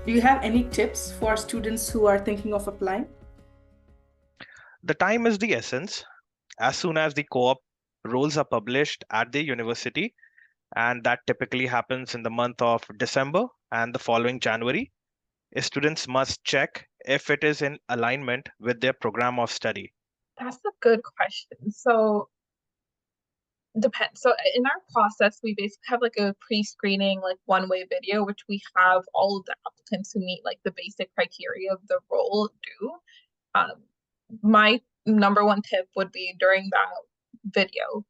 Do you have any tips for students who are thinking of applying? The time is the essence. As soon as the co-op roles are published at the university, and that typically happens in the month of December and the following January, students must check if it is in alignment with their program of study. That's a good question. So depends. So in our process, we basically have like a pre-screening, like one-way video, which we have all of the applicants who meet like the basic criteria of the role do. Um, my number one tip would be during that video,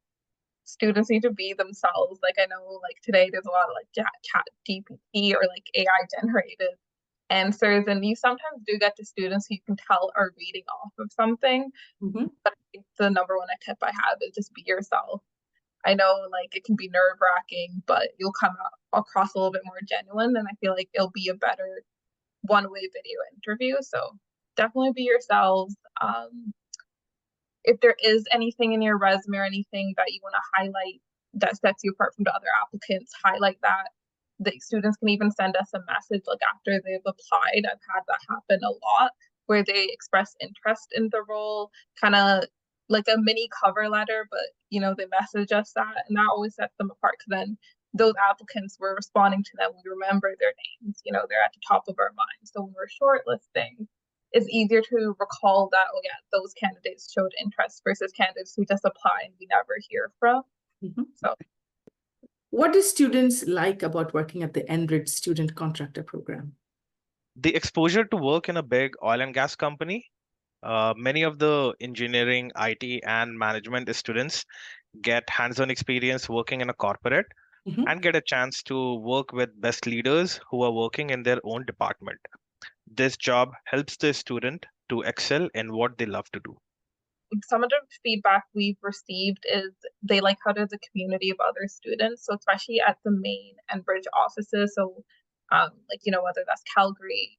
students need to be themselves. Like I know like today there's a lot of like chat GPT or like AI generated answers, and you sometimes do get to students who you can tell are reading off of something. Mm-hmm. But I think the number one tip I have is just be yourself. I know like it can be nerve wracking, but you'll come out across a little bit more genuine, and I feel like it'll be a better one-way video interview. So definitely be yourselves. If there is anything in your resume or anything that you want to highlight that sets you apart from the other applicants, highlight that. The students can even send us a message like after they've applied. I've had that happen a lot where they express interest in the role, kind of like a mini cover letter, but you know, they message us that, and that always sets them apart because then those applicants, we're responding to them, we remember their names, you know, they're at the top of our minds. So when we're shortlisting, it's easier to recall that, oh yeah, those candidates showed interest versus candidates who just apply and we never hear from. Mm-hmm. So what do students like about working at the Enbridge Student Contractor Program? The exposure to work in a big oil and gas company. Many of the engineering, IT, and management students get hands-on experience working in a corporate Mm-hmm. and get a chance to work with best leaders who are working in their own department. This job helps the student to excel in what they love to do. some of the feedback we've received is they like how there's a community of other students. So especially at the main Enbridge offices. So like, you know, whether that's Calgary,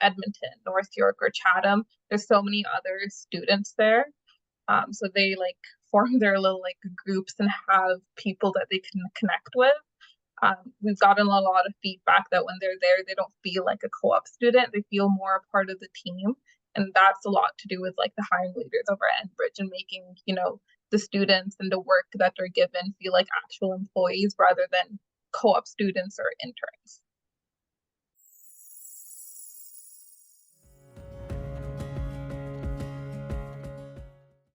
Edmonton, North York, or Chatham, there's so many other students there. So they like form their little like groups and have people that they can connect with. We've gotten a lot of feedback that when they're there, they don't feel like a co-op student. They feel more a part of the team. And that's a lot to do with like the hiring leaders over at Enbridge and making, you know, the students and the work that they're given feel like actual employees rather than co-op students or interns.